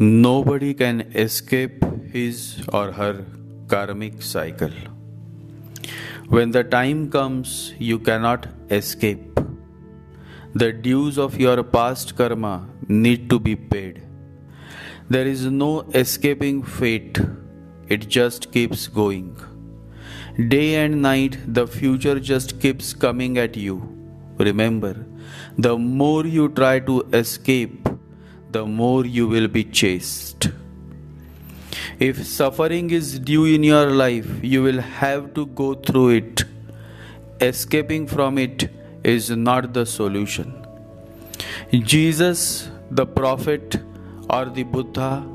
Nobody can escape his or her karmic cycle. When the time comes, you cannot escape. The dues of your past karma need to be paid. There is no escaping fate, it just keeps going. Day and night, the future just keeps coming at you. Remember, the more you try to escape, the more you will be chased. If suffering is due in your life, you will have to go through it. Escaping from it is not the solution. Jesus, the prophet, or the Buddha,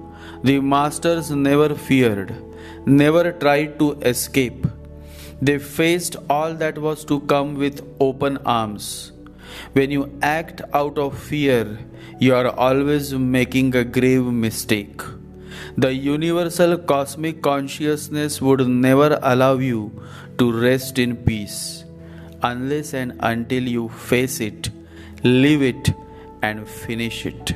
the masters never feared, never tried to escape. They faced all that was to come with open arms. When you act out of fear, you are always making a grave mistake. The universal cosmic consciousness would never allow you to rest in peace unless and until you face it, live it, and finish it.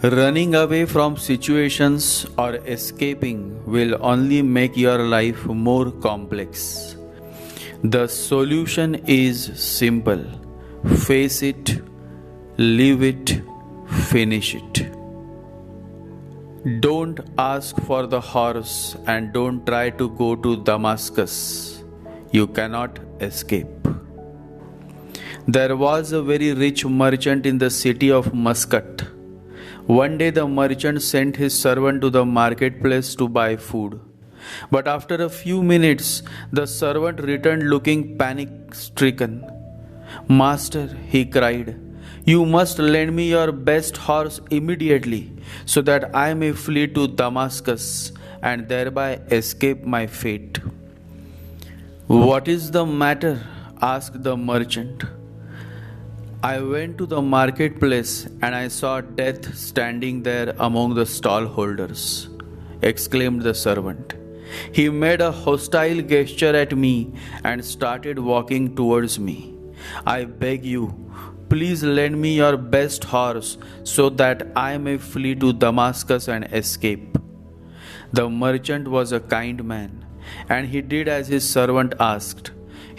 Running away from situations or escaping will only make your life more complex. The solution is simple. Face it, live it, finish it. Don't ask for the horse and don't try to go to Damascus. You cannot escape. There was a very rich merchant in the city of Muscat. One day the merchant sent his servant to the marketplace to buy food. But after a few minutes, the servant returned looking panic-stricken. "Master," he cried, "you must lend me your best horse immediately so that I may flee to Damascus and thereby escape my fate." "What is the matter?" asked the merchant. "I went to the marketplace and I saw death standing there among the stallholders," exclaimed the servant. "He made a hostile gesture at me and started walking towards me. I beg you, please lend me your best horse so that I may flee to Damascus and escape." The merchant was a kind man, and he did as his servant asked.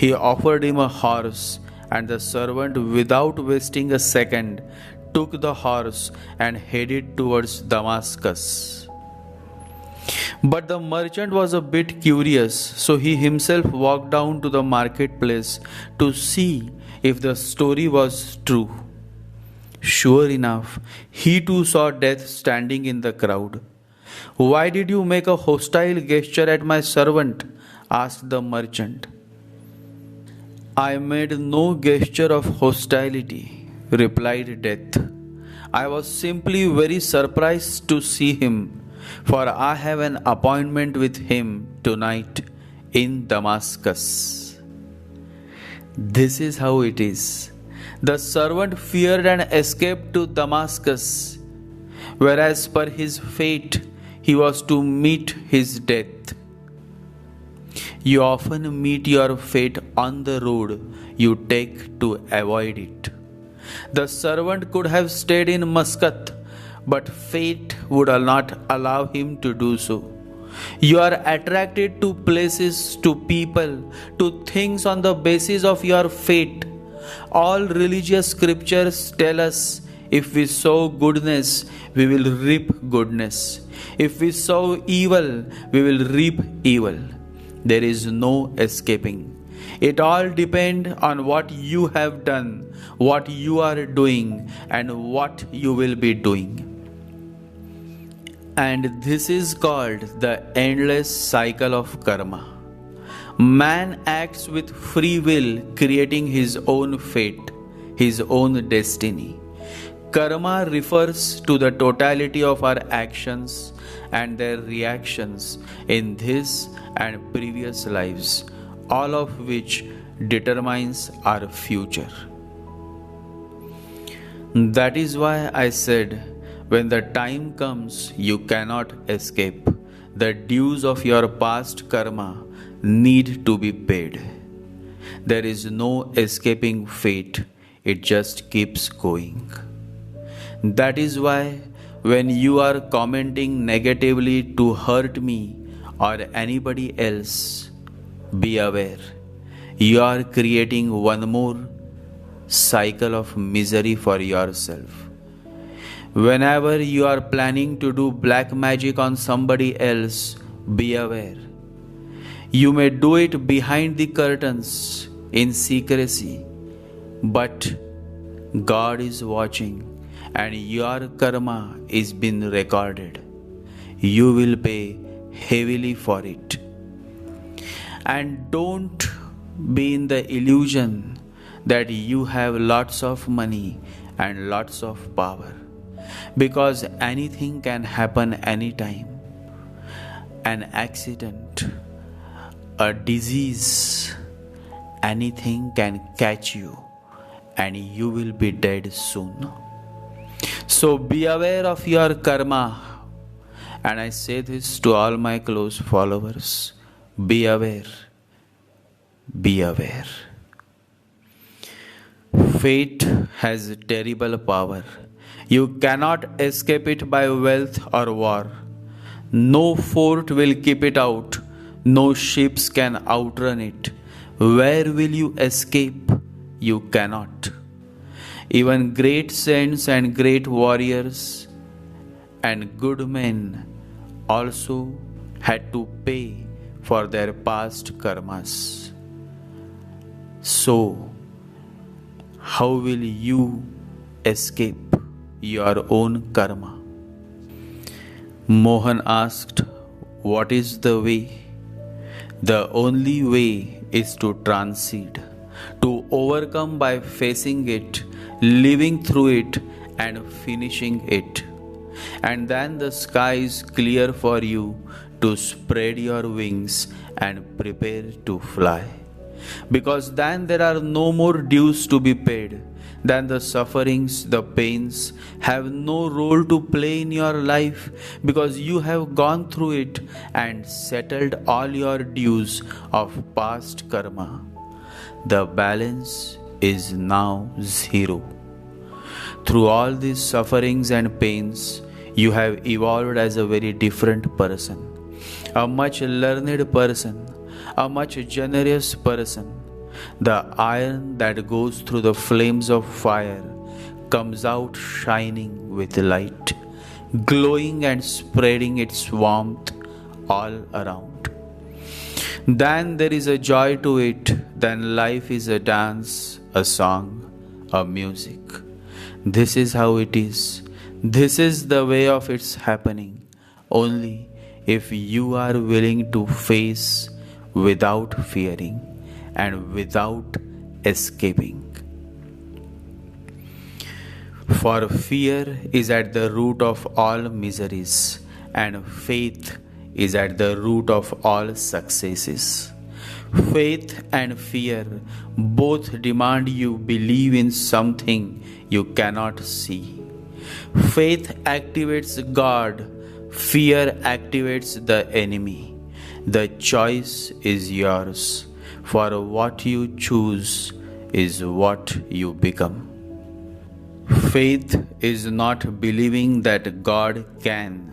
He offered him a horse, and the servant, without wasting a second, took the horse and headed towards Damascus. But the merchant was a bit curious, so he himself walked down to the marketplace to see if the story was true. Sure enough, he too saw death standing in the crowd. "Why did you make a hostile gesture at my servant?" asked the merchant. "I made no gesture of hostility," replied Death. "I was simply very surprised to see him, for I have an appointment with him tonight in Damascus." This is how it is. The servant feared and escaped to Damascus, whereas per his fate he was to meet his death. You often meet your fate on the road you take to avoid it. The servant could have stayed in Muscat, but fate would not allow him to do so. You are attracted to places, to people, to things on the basis of your fate. All religious scriptures tell us if we sow goodness, we will reap goodness. If we sow evil, we will reap evil. There is no escaping. It all depends on what you have done, what you are doing, and what you will be doing. And this is called the endless cycle of karma. Man acts with free will, creating his own fate, his own destiny. Karma refers to the totality of our actions and their reactions in this and previous lives, all of which determines our future. That is why I said, when the time comes, you cannot escape. The dues of your past karma need to be paid. There is no escaping fate, it just keeps going. That is why when you are commenting negatively to hurt me or anybody else, be aware. You are creating one more cycle of misery for yourself. Whenever you are planning to do black magic on somebody else, be aware. You may do it behind the curtains in secrecy, but God is watching and your karma is being recorded. You will pay heavily for it. And don't be in the illusion that you have lots of money and lots of power, because anything can happen anytime. An accident, a disease, anything can catch you and you will be dead soon. So be aware of your karma. And I say this to all my close followers. Be aware. Be aware. Fate has terrible power. You cannot escape it by wealth or war. No fort will keep it out. No ships can outrun it. Where will you escape? You cannot. Even great saints and great warriors and good men also had to pay for their past karmas. So, how will you escape your own karma? Mohan asked, what is the way? The only way is to transcend, to overcome by facing it, living through it and finishing it. And then the sky is clear for you to spread your wings and prepare to fly. Because then there are no more dues to be paid. Then the sufferings, the pains have no role to play in your life, because you have gone through it and settled all your dues of past karma. The balance is now zero. Through all these sufferings and pains, you have evolved as a very different person, a much learned person, a much generous person. The iron that goes through the flames of fire comes out shining with light, glowing and spreading its warmth all around. Then there is a joy to it. Then life is a dance, a song, a music. This is how it is. This is the way of its happening. Only if you are willing to face without fearing and without escaping. For fear is at the root of all miseries, and faith is at the root of all successes. Faith and fear both demand you believe in something you cannot see. Faith activates God, fear activates the enemy. The choice is yours, for what you choose is what you become. Faith is not believing that God can,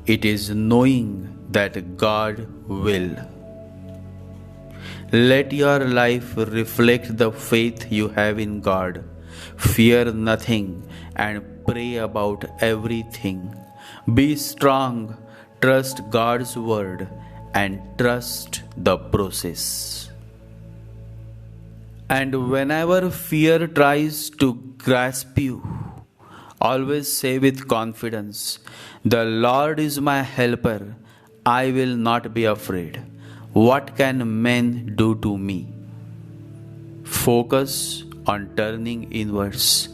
it is knowing that God will. Let your life reflect the faith you have in God. Fear nothing and pray about everything. Be strong, trust God's word, and trust the process. And whenever fear tries to grasp you, always say with confidence, the Lord is my helper, I will not be afraid. What can men do to me? Focus on turning inwards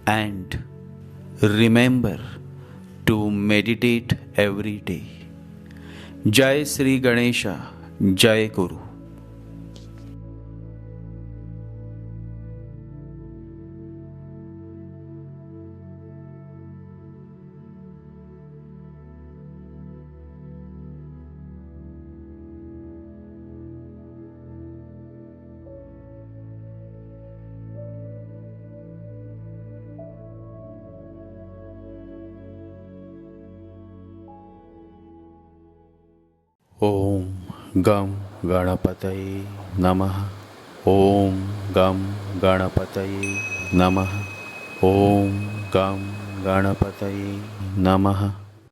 and remember to meditate every day. Jai Sri Ganesha, Jai Guru. Om Gam Ganapataye Namaha. Om Gam Ganapataye Namaha. Om Gam Ganapataye Namaha.